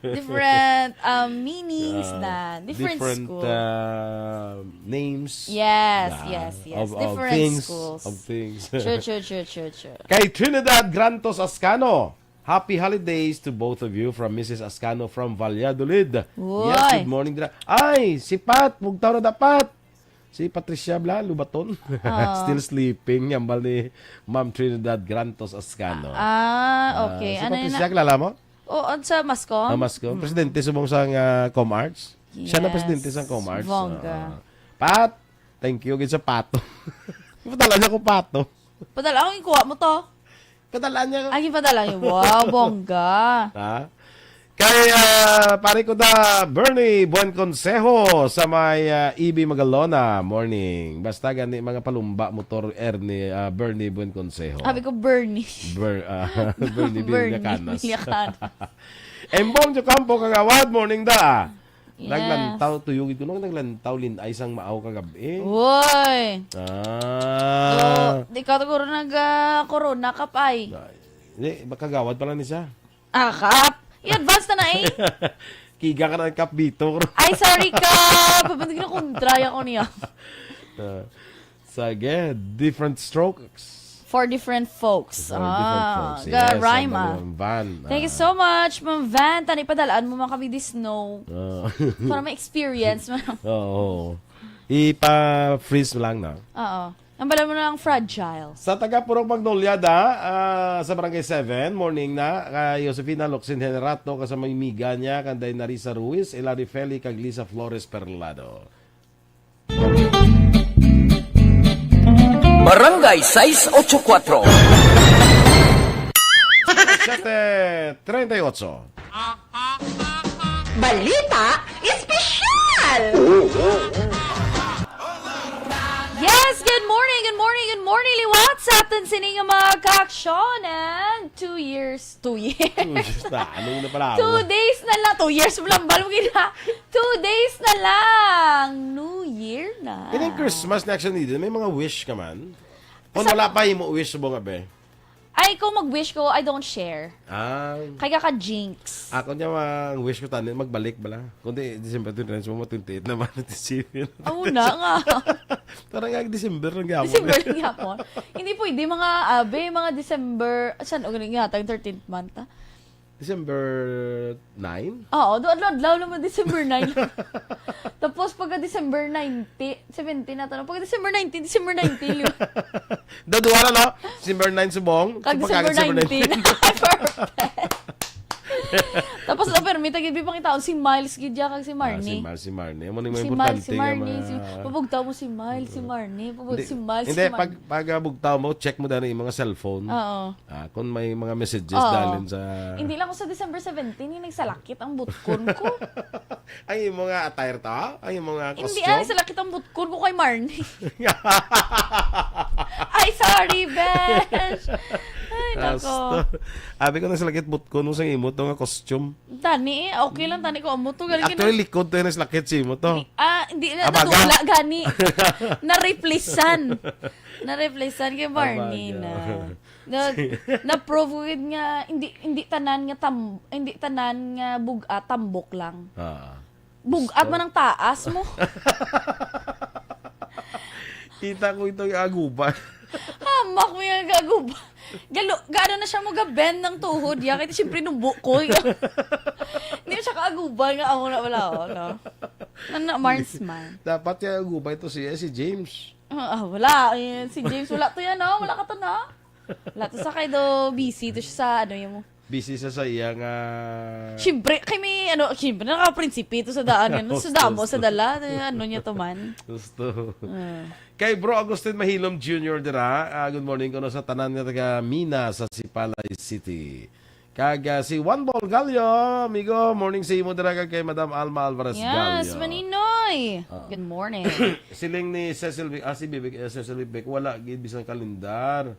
different meanings na. Different school. Names. Yes. Different things, schools. Of things. True. Kay Trinidad Grantos Ascano, happy holidays to both of you from Mrs. Ascano from Valladolid. Uy. Yes, good morning. Ay, si Pat, mugtaw na dapat. Si Patricia Bla, Lubaton. Still sleeping. Yambal ni Ma'am Trinidad Grantos Ascano. Okay. Si Patricia, kilala mo? Sa Mascom? Mascom. Presidente subong sa ComArts. Siya na presidente sa ComArts. Bongga. Pat, thank you sa pato. Padala niya ko pato. Padala akong ikuha mo to. Padala niya ko. Ay, padala niya. Wow, bongga. Kay pare ko da Bernie Buen Consejo sa may EB Magalona morning. Basta gani mga palumba motor ni Bernie Buen Consejo. Sabi ko Bernie. Bernie Villakanas. Villakanas. Embong jo kampo kagawad morning da. Yes. Naglantaw tuyog ito nung naglantaw linay sang maaw kagabi. Uy. Di ka siguro nag-corona ka pa ay. Hindi, kagawad pala ni siya. Kap. I-advance na eh. Kiga ka na ng Kap dito. Ay, sorry Kap. Pabantig na kontraya ko niya. Sige, different strokes. For different folks. Yes, rhyme Van. Thank you so much, Ma'am Van. Tani padalaan mo mga kami this snow. Para may experience. Oo. Ipa-freeze lang na. Oo. Ang bala mo na lang fragile. Sa taga-Purok Magnolia sa Barangay 7, morning na, kay Josefina Locsin Generato, kasama yung miga niya, kanday Narisa Ruiz, Elari Feli, kag Lisa Flores Perlado. Barangay 684. 7:38. Balita Espesyal! Yes, good Good morning, liwat sa atin sining mga kaaksyon and 2 years. Ano na pala 2 days na lang. 2 years mo lang, balo mo gina. 2 days na lang. New Year na. Kaya yung Christmas na action dito, may mga wish ka man. Kung wala pa yung wish mo nga be. Ay, kung mag-wish ko, I don't share. Kaya ka jinx. Ako niya ang wish ko tanin, magbalik bala. Kundi December 29, mo 28 naman at isipin. Oo na nga. Parang nga December lang gapon. December lang yapon. Hindi pwede mga mga December, saan o ganun nga, 13th month ha? December 9? Oo, doon naman December 9. Tapos pagka December 17 na tanong. Pagka December 19. Daduwa na no? December 9 subong. Kag December 19. Perfect. Tapos permit gid pang itaon si Miles gid ya kag si Marnie. Si Marnie. Mo ni mo Si importante Miles, si Marnie, pabugtaw mo si Miles, si Marnie, si Miles, Hindi, si Marnie. pag bugtaw mo, check mo dali yung mga cellphone. Oo. Kung may mga messages dalin sa... Hindi lang ako sa December 17, yung nagsalakit ang butkon ko. Ay, yung mga attire ta? Ay, yung mga costume? Hindi, nagsalakit ang butkon ko kay Marnie. Ay, sorry, Besh. Ay, nako. Abi ko na salakit butkon mo sa imo to nga costume. Tani, okay lang, tani ko. Amo to, galing Actually, likod to yung naslakit si imo to. Hindi na nadula gani. Na-replacean. Na-replacean kay Barney na-prove ko nga hindi tanan nga bugat tambok lang. Bugat man ang taas mo. Kita ko ito yung aguban. Hamak mo yung gaguba. Gano'n na siya mag-bend ng tuhod. Kaya siyempre nubo ko. Hindi mo siya kaaguban nga amo na wala ako. No? Marsman. Dapat yung aguban ito si James. Wala. Si James, wala to yan, no? Wala ka to, no? Wala to sa kayo do busy. To siya sa, yung mo. Busy sa iyang... Siyempre, kay may, siyempre, nakaprinsipi ito sa daan. Sa damo, sa dala. Niya to man. Gusto. Kay Bro Agustin Mahilom Jr. dira. Good morning ko sa tanan nga taga Mina sa Sipalay City. Kag si Juan Bol Gallo, amigo, morning sa imo dira kay Madam Alma Alvarez Gallo. Yes, Maninoy. Good morning. Siling ni Cecil Vic, si Bibik, Cecil Vic, wala gid bisan kalendar.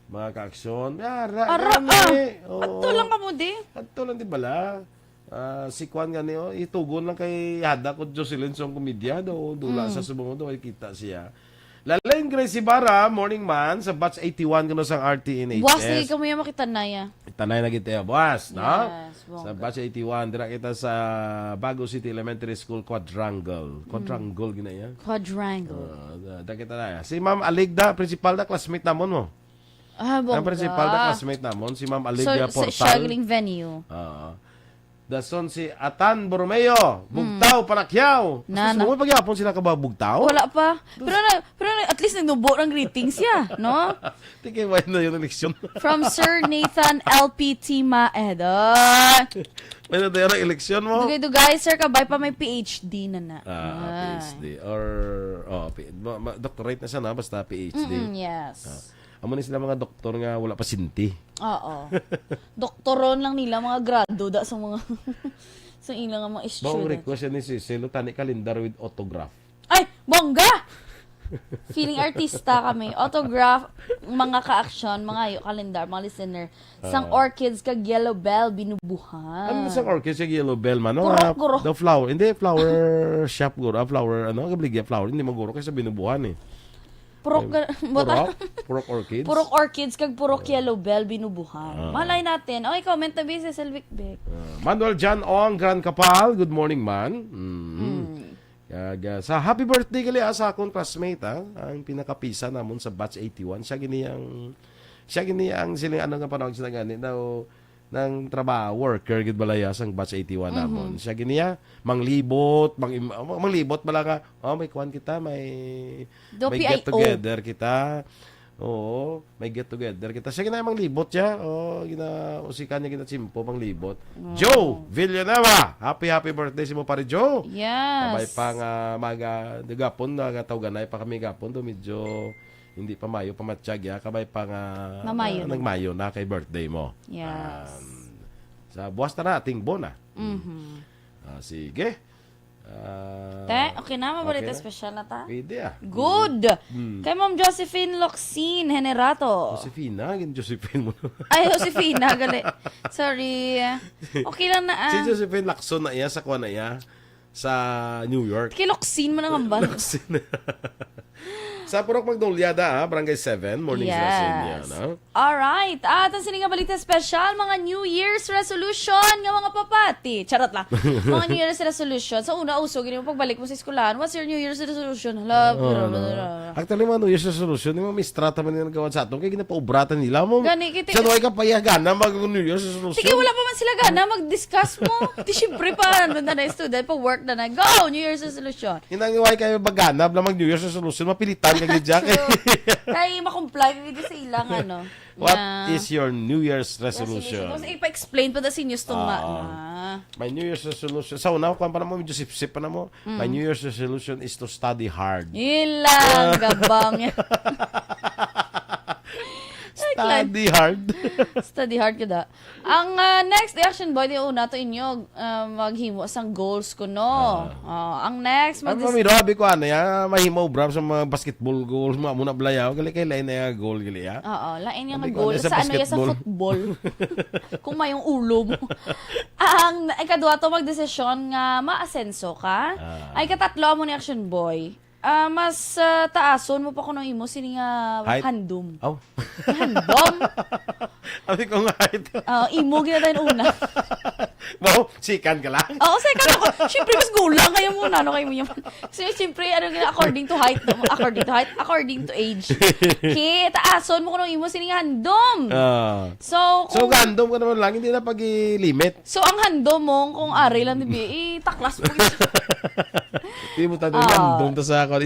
Mga ka-aksyon. Adto lang ka mo di. Adto lang di bala. Si Kwan nga niyo, itugon lang kay Hada ko Jocelyn song komedya do dula sa subong do ay kita siya. Lalain Gracie Barra, morning man, sa batch 81 kuno sang RTNHS. Buwas lagi ka mo yung makita na ya. Tanay na kita buwas, no? Yes, sa batch 81, dira kita sa Bago City Elementary School Quadrangle. Quadrangle ginaya. Quadrangle. Da kita na. Si Ma'am Aligda, principal na classmate namon mo. Bongga. Ang principal na classmate namon, si Ma'am Aligda Portal. Sa Shuggling Venue. Dason si Atan Borromeo, Bugtaw, Panakyaw. Mo pagyapon sila ka ba Bugtaw? Wala pa. Pero at least nagnubo ng greetings ya, no? Tingin mo na yung eleksyon. From Sir Nathan LPT Maeda. May na tayo eleksyon mo? Dugay, sir, kabay pa may PhD na. PhD. Or, doctorate na siya na, basta PhD. Yes. Amo ni sila mga doktor nga wala pa sinti. Oo. Doktoron lang nila mga grado da sa mga sa ilang mga student. Bang request ni Cecil tani kalendar with autograph. Ay, bongga. Feeling artista kami. Autograph, mga ka-action, mga kalendar, mga listener. Sang orchids kag yellow bell binubuhan. Ano sang orchids kag yellow bell man? Guro. The flower, hindi flower shop guro, flower kabligya flower, hindi maguro kasi binubuhan eh. Purok orchids? Purok orchids kag purok yellow bell binubuhan. Malay natin. Okay, comment na si Selvik Beck. Manuel John Ong Gran Kapal, good morning man. Sa happy birthday kali sa akong classmate ang pinakapisa namon sa batch 81. Siya gini ang siling nga panahon sila gani daw ng trabaho, worker, gid balaya sang batch 81 namon. Siya giniya, manglibot bala nga, may kuan kita, may get together kita. Oo, may get together kita. Siya ginaya manglibot siya. Usikan niya ginatsimpo manglibot. Joe Villanueva, happy birthday si mo pare Joe. Yes. Kabay pa nga gapon na tawganay pa kami gapon do medyo hindi pa mayo pamatsyag ya kabay pa nga nagmayo na kay birthday mo. Yes. Sa buwas na ating bona. Sige. Te, okay na, mabalita okay na. special na ta. Pwede ah. Good! Kay Ma'am Josephine Locsin Generato. Josephina, Josephine mo. Ay, Josefina, gali. Sorry. Okay lang na Si ah. Josephine Lacson na iya sa kuha na iya sa New York. Kay Locsin mo nang ambal. Sa Purok Magnolia Barangay 7, morning lesson yan. Alright. At ang sininga balita special, mga New Year's resolution nga mga papati. Charot lang. Mga New Year's resolution. Sa una, uso, gini mo pagbalik mo sa eskwelahan. What's your New Year's resolution? Hala, Actually, mga New Year's resolution, yung mga mistrata man yung nagawa sa atin, kaya ginapaubratan nila mo. Gani, kiti- Sa nuway ka payagana mag-New Year's resolution. Sige, wala pa man sila gana mag-discuss mo. Di syempre pa, ano na student, pa work na. Go! New Year's resolution. Hinangiway kayo magana, mag New Year's resolution, mapilitan ka Jack. Kaya makomply with sa ilang ano. What is your New Year's resolution? Kasi ipa-explain pa da sa inyo itong My New Year's resolution. Sa una, kung pa na mo, medyo sip-sip pa na mo. My New Year's resolution is to study hard. Ilang gabang. Study hard. Study hard ka da. Ang next action boy, di una to inyo, maghimo sang goals ko, no? Ang next, Ano mami, Robbie ko, ano ya, mahimaw, bram, sa mga basketball goals mo, muna blayaw, gali kay lain na yung goal, gali ya. Oo, lain yung Sabi ko, goal. ano, sa Sa ano yan, sa basketball? football. Kung may yung ulo mo. Ang ikadwa to, magdesisyon nga maasenso ka. Ay katatlo mo ni action boy. Mas taason mo pa ko ng imo sini nga Height? handom. Oh. Handom? Sabi ko nga ito. Imo gina tayo una. Wow, sikan ka lang. Oo, second ako. Siyempre, mas gulang kayo muna. Ano kayo mo yun? So, siyempre, ano gina, according to height, according to age. Okay, taason mo ko ng imo sini nga handom. So, So, gandom ka naman lang, hindi na pag-limit. So, ang handom mo, kung ari lang, dibi, taklas mo. Hindi mo tanong gandom to sa ako.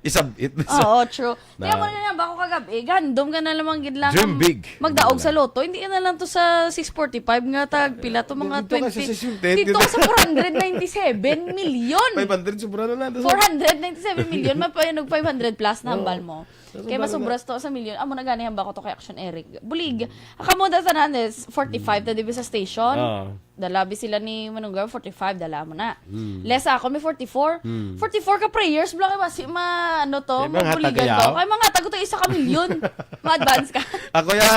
Isabit. Oo, true. Kaya mo na bako kagabi, gandom ka na lamang gid lang. Dream big. Magdaog sa loto. Hindi ka na lang to sa 645 nga tag pila to mga Dito ka sa 20. 60. Dito ka sa 497 million. 500 sobra na lang. 497 million. Mapayanog 500 plus na hambal mo. Kaya masubras to sa million. Amo na gani hamba ko to kay Action Eric. Bulig. Akamo da tanan is 45 ta dibi sa station. Dalabi sila ni Manunggar 45 dala mo na. Less ako may 44. 44 ka prayers bla kay ano to, mabuligan ko. Kay mga tago to isa ka million. Ma-advance ka. Ako ya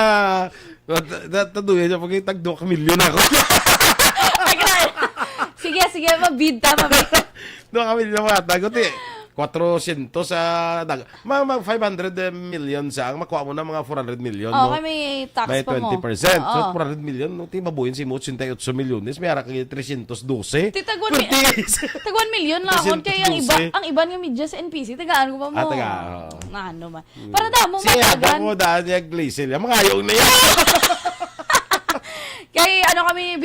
taduyan siya pag tagdo ka milyon ako. Sige, mabid ta. 2 milyon mga tago ti. 400 sa mga 500 million sa ang makuha mo na mga 400 million mo. Okay, may tax may pa mo. May 20%. So 400 million, no, mabuhin si mo 88 milyones, may ara kay 312. Tagwan million lang ako kaya ang iba nga media sa NPC tagaan ko pa mo. Ano man. Para damo siya matagan. mo daan niya glacier. Mga ayaw na yan. Kaya ano kami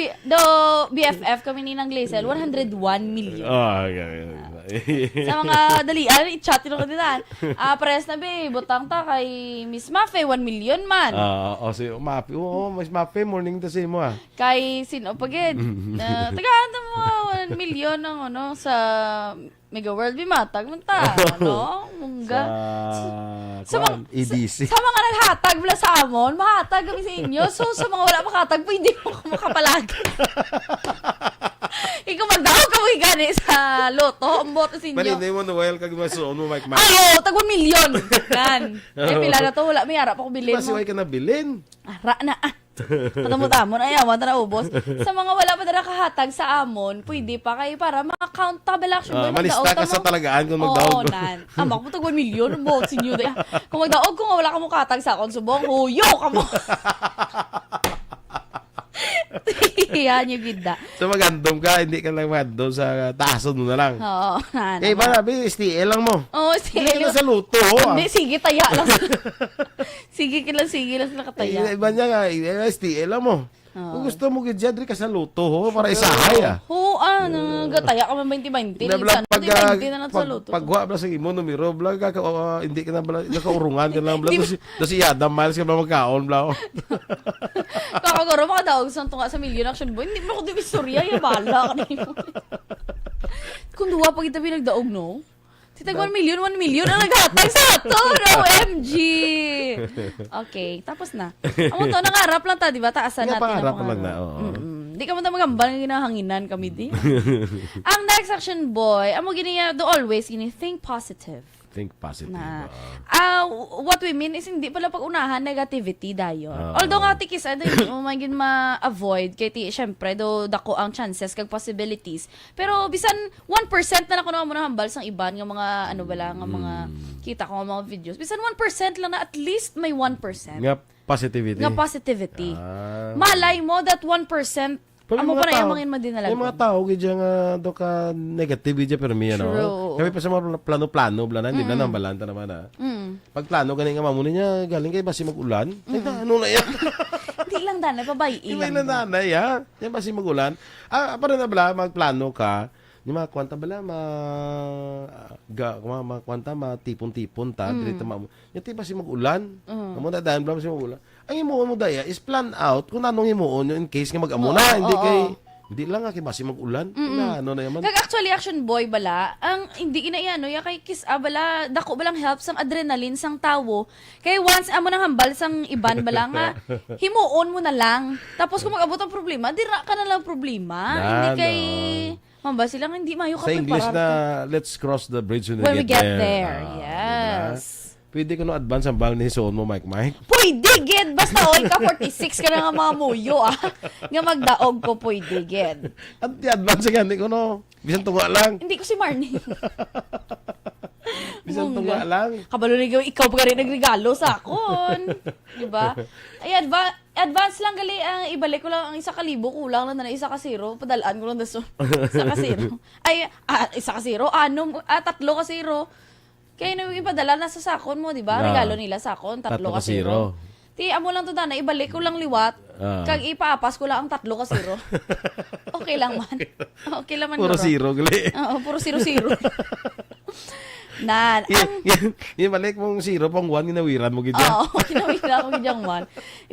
BFF kami ni ng Glacial 101 million. Sa mga dalian, i-chat nyo ko din. Pares na butang ta kay Miss Mafe, 1 million man. Si Mafe. Miss Mafe, morning to say mo Kay sino pagid. Tagaan mo 1 million ang ano sa Mega World Bimatag munta, no? Mungga. Sa EDC. Sa mga naghatag mula sa amon, mahatag kami sa inyo. So sa mga wala makatag, pwede mo makapalag. Ikaw magdaw ka mo gani sa loto, ang boto sa inyo. Malinday mo Noel kag masoon mo Mike. Ayo, tag 1 million. Gan. Pila na to wala may ara pa ko bilhin mo. Masiway ka na bilhin. Ara na. Patamot-amon, ayawan ta na ubos. Sa mga wala pa na kahatag sa amon, pwede pa kayo para ma-count tabel action. Malista ka sa talagaan kung magdaog. Oo, nan. Amak mo tag 1 million, both sinyo. Kung magdaog, kung wala ka mo katag sa akong subong, huyo ka mo. Yan yung gida. So magandom ka, hindi ka lang magandom sa taason mo na lang. Oo. Marabi, STL lang mo. Oo, STL. Hindi ka na sa luto. Hindi, sige, taya lang. sige lang nakataya. Iba niya nga, STL lang mo. Kung gusto mo gidya, ka sa luto, para isahay Oo, gataya ka man 20-20. Pag 20 na natin sa luto. Pagwa ba sa imo, numero, hindi ka na nakaurungan ka lang. Doon si Adam Miles ka ba magkaon, bla. Kakagaro, makadaog sa tunga sa Million Action Boy. Hindi mo ko divisorya, yung bala ka na yun. Kung duwa pag itabi nagdaog, no? Titag 1 million ang naghatag sa ato. OMG! Okay, tapos na. Amo to, nangarap lang ta, di ba? Taasan natin. Pangarap lang na, Di ka man ta magambal nga ginahanginan kami di. Ang next action boy, amo giniya do always gini think positive. Think positive. Na what we mean is hindi pala pag-unahan negativity dayon. Although nga tikis ano mo magin ma-avoid kay ti syempre do dako ang chances kag possibilities. Pero bisan 1% na nako mo na hambal sang iban nga mga ano bala nga mga kita ko nga mga videos. Bisan 1% lang na at least may 1%. Nga positivity. Nga positivity. Malay mo that 1% amo pa na yamangin madinalag. Yung mga tao gidya nga do ka negative gidya pero miya no. True. Kami pa sa mga plano-plano bla na hindi na balanta naman na. Pag plano gani nga mamunin niya galing kay basi mag-ulan. Ay ano na yan. Hindi lang danay pabayi Hindi lang nanay ha. Yan basi mag-ulan. Para na bala magplano ka. Yung mga kwanta bala kwanta matipon-tipon ta dirito yung tipa si mag-ulan. Amo na dahil bala si mag-ulan. Ang imuon mo daya is plan out kung anong imuon in case nga mag-amo na hindi lang kay basi mag-ulan. Ano na yaman. Kag actually action boy bala, ang hindi inaiano ya kay kiss bala dako balang help sang adrenaline sang tawo. Kay once amo nang hambal sang iban bala nga himuon mo na lang. Tapos kung mag-abot ang problema, dira ka na lang problema. Hindi kay mamba silang hindi mayo ka sa English na let's cross the bridge when we we get there. Yes. Pwede ko no advance ang bang ni Soon mo, Mike. Pwede, gid. Basta oy ka 46 ka na nga mga muyo, Nga magdaog ko, pwede, gid. At advance nga, hindi ko no. Bisan tunga lang. Hindi ko si Marnie. Bisan tunga lang. Kabalo na ikaw pa rin nagregalo sa akon. Diba? Ay, advance lang gali. Ibalik ko lang ang 1,000. Kulang lang na 1 ka 0. Padalaan ko lang daso. 1 ka 0. Ay, 1 ka 0. 3 ka 0. Kaya nung ipadala na sa sakon mo, di ba? Regalo nila sakon, 3 ka 0. Ti, amo lang to na, ibalik ko lang liwat, kag ipaapas ko lang ang 3 ka 0. Okay lang man. Okay lang man. Puro 0, gali. Oo, puro 0-0. Nan, yung balik mong 0, pang 1, ginawiran mo gidya. Oo, ginawiran mo gidyang 1.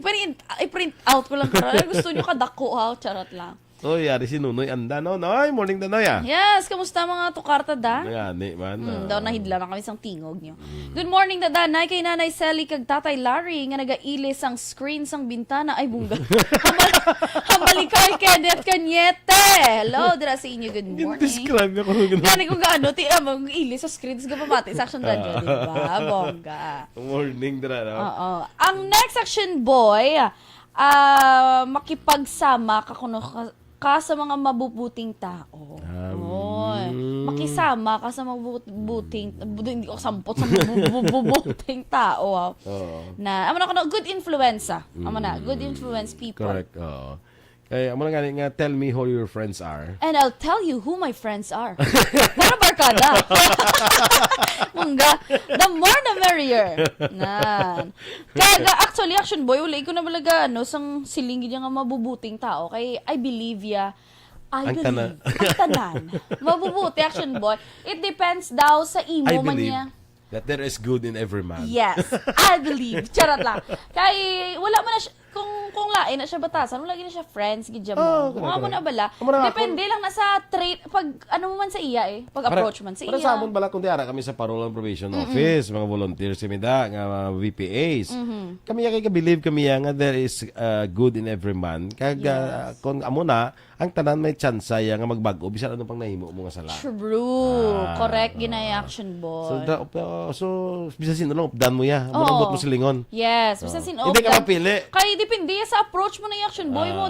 I-print out ko lang. Gusto nyo kadako, Charot lang. Oy, yari si Nunoy anda no. Noy, morning Danoy Yes, kamusta mga tukarta da? Ngani man. Daw nahidla na kami sang tingog nyo. Good morning dadanay kay Nanay Sally kag Tatay Larry nga nagailis ang screen sang bintana ay bungga. Hamalikay Kenneth Cañete. Hello, dira sa inyo. Good morning. Describe ako ng Gani ko gaano ti amang ilis sa screens ga pamati sa action radio, di ba? Bongga. Morning dira no. Oo. Ang next action boy, makipagsama ka sa mga mabubuting tao. Makisama ka sa mabubuting, hindi ko sampot sa mabubuting tao. Na, amo na good influence. Amo na, good influence people. Correct. Kaya amo na nga tell me who your friends are. And I'll tell you who my friends are. Para barkada. Mungga, the more the merrier. Nan. Kaya actually action boy, uli ko na malaga sang silingin niya nga mabubuting tao. Kay I believe ang tanan. Mabubuti action boy. It depends daw sa imo man niya. That there is good in every man. Yes, I believe. Charot lang. Kay wala man na siya, kung lain na siya batasan, wala na siya friends, gidya mo. Mga mo na bala. Depende lang na sa trait, pag ano mo man sa iya pag approach man sa iya. Para sa amon bala kung diara kami sa Parole and Probation Office, mga volunteers kami da, nga mga VPAs. Kami believe kami nga there is good in every man. Kag kung amo na, ang tanan may chance nga magbago bisan ano pang nahimo mo nga sala. True. Correct ginaya action boy. So bisan sino lang updan mo ya. Amo bot mo silingon. Yes, bisan sino. Hindi ka mapili. Kay depende sa approach mo na yung action boy mo.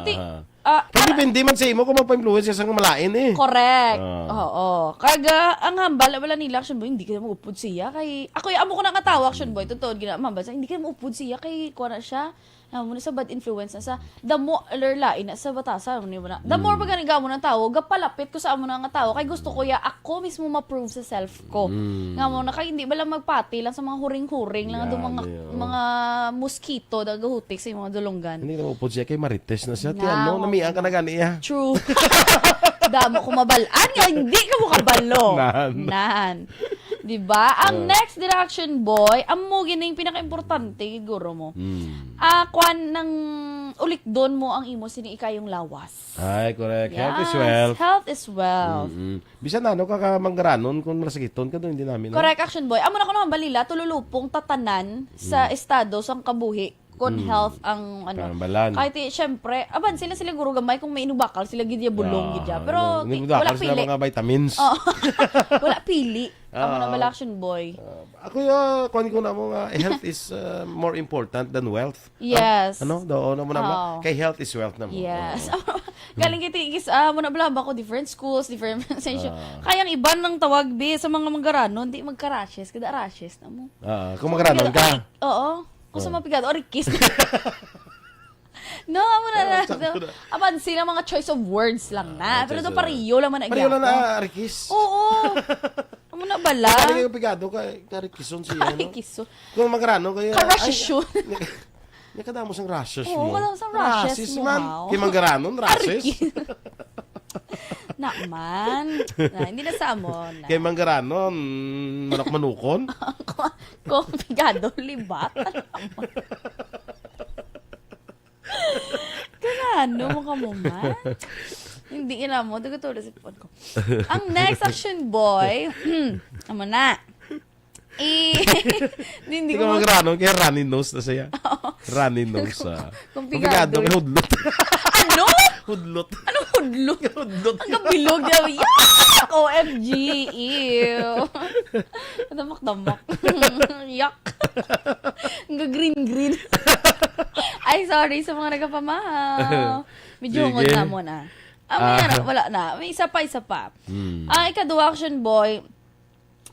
Pag depende man sa imo kung magpa-influence sa malain Correct. Oo. Kaga ang hambal wala nila action boy, hindi ka maupod siya kay ako amo ko na katawa action boy totoo gina mambal hindi ka maupod siya kay kuha na siya. Muna sa bad influence na sa the more lain na sa batasan mo na. The more pag nga mo ng tao, gapalapit ko sa amo na nga tao kay gusto ko ako mismo ma-prove sa self ko. Nga mo na kay hindi ba lang magpati lang sa mga huring-huring lang do mga mosquito nagahutik sa mga dulonggan. Hindi na upod siya kay Marites na siya. Tiyan no, namiang ka na gani True. Damo ko mabalaan nga hindi ka mo kabalo. Nan. Diba? Ang next direction boy, amo gining pinaka-importante siguro mo. Kwan ng ulik doon mo ang imo sini ikayong lawas. Ay, correct. Yes. Health is wealth. Health is wealth. Bisan na ka manggaranon kung masakiton ka doon hindi namin. Correct action boy. Amo na ko naman balila tululupong tatanan sa estado sang kabuhi kon health ang ano. Kambalan. Kahit syempre, aban sila guro gamay kung may inubakal sila gid bulong gid ya. Pero wala sila pili. mga vitamins. Oh. Wala pili. Amo na bala action boy. Ako kunin ko na mo nga health is more important than wealth. Yes. Ano? Doon mo na mo. Oh. Kay health is wealth na mo. Yes. Galing kiti mo na bala ko different schools, different sensation. Kayang iban ng tawag be sa mga manggaranon, di magka-rashes, kada rashes na mo. Kung magaranon ka. Oo. Kung sa mapigado or kiss. No, amo na. Aban sila mga choice of words lang na. Pero do pariyo lang man na Pariyo lang na Rikis. Oo. Amo na bala. Kaya yung pigado kay Rikison siya, no? Kiso. Kung magaranon kaya Karashes. Nakadamo sang rashes Oo, mo. kadamo sang rashes mo, man. how? Kay manggaranon rashes. Nakman. Hindi na sa amon. Kay manggaranon manok-manukon. Kung pigado libat. Kanano mo ka mo man? Hindi ina mo. Dugutulad sa phone ko. Ang next action boy. Amo na. Hindi Hindi ko ko magaranon kay running nose na siya. Running nose. Kung Kung pigado. kay hudlot. Ano? Hudlot. Anong hudlog? Ang kabilog daw. Yak! OMG! Ew! Damak-damak. Yak! Ang green-green. Ay, sorry sa mga nagkapamahaw. Medyo ungod na muna. Wala na. May isa pa. Ikadua action boy.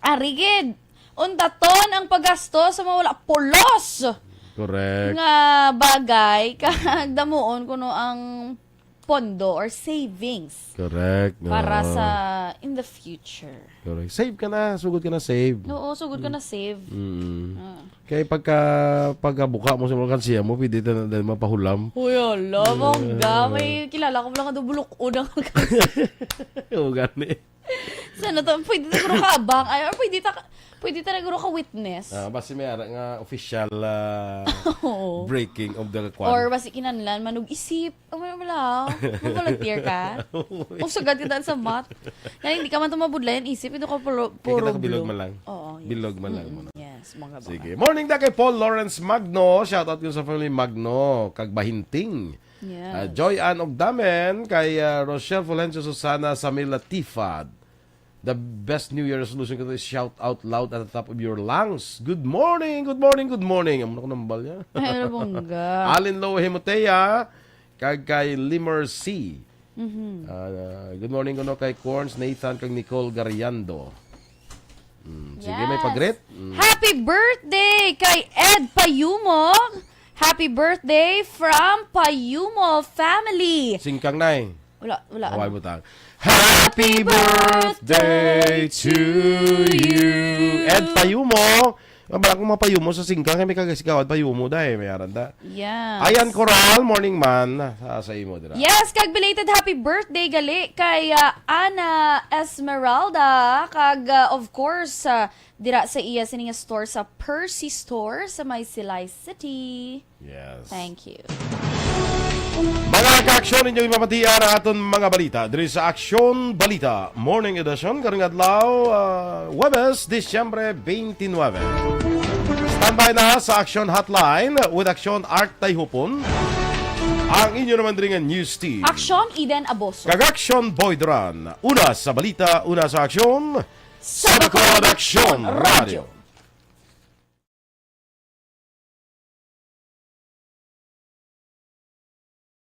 Rigid. Undaton ang paggasto sa mga wala pulos. Correct. Nga bagay, kagdamuon kuno ang pondo or savings Correct. para sa in the future. Correct. Save ka na. Sugod ka na save. Oo, sugod ka na save. Kaya pagkabuka mo sa mga kansiya mo, pwede na dahil mapahulam. Uy, ala, mongga. May kilala ko lang nga bulok unang Oo, gani. sana to, pwede na guro ka abang. Ay, or pwede na guro ka witness. Basi may ara nga official Oo. breaking of the kwan. Or basi kinanlan, manug-isip. Wala. Mag-volunteer ka. O sagad kita sa mat. Yan, hindi ka man tumabudlayan isip. Ito ka puro Kaya kita bilog man lang. Oo. Yes. Bilog man lang mo na. Yes, mga baka. Sige. Morning na kay Paul Lawrence Magno. Shoutout ko sa family Magno. Kagbahinting. Yes. Joy Ann Ogdamen. Kay Rochelle Fulencio Susana Samila Tifad. The best New Year resolution ko is shout out loud at the top of your lungs. Good morning, good morning, good morning. Amo na ko nambal niya. Ay, bongga. Alin Lowe Hemotea. Kay Limer C. Good morning ko no kay Corns Nathan kay Nicole Gariando. Sige, may pagret. Happy birthday kay Ed Payumo. Happy birthday from Payumo family. Singkang nay. Wala. Away butang. Happy birthday to you. Ed Payumo. Mabalak kong mapayumo sa singkang kay may kagasigawan payumo dahil may aranda. Yes. Ayan Coral, morning man. Sa imo dira. Yes, kag belated happy birthday gali kay Ana Esmeralda kag of course dira sa iya sininga store sa Percy Store sa May Silay City. Yes. Thank you. Mga ka-aksyon inyong ipapatiyan ang aton mga balita. Diri sa Aksyon Balita Morning Edition karong adlaw Huwebes, Disyembre 29. Standby na sa Aksyon Hotline with Aksyon Art Tayhupon. Ang inyo naman diri nga news team. Aksyon Eden Aboso. Kag-Aksyon Boy Duran. Una sa balita, una sa aksyon. Sa Aksyon Radio.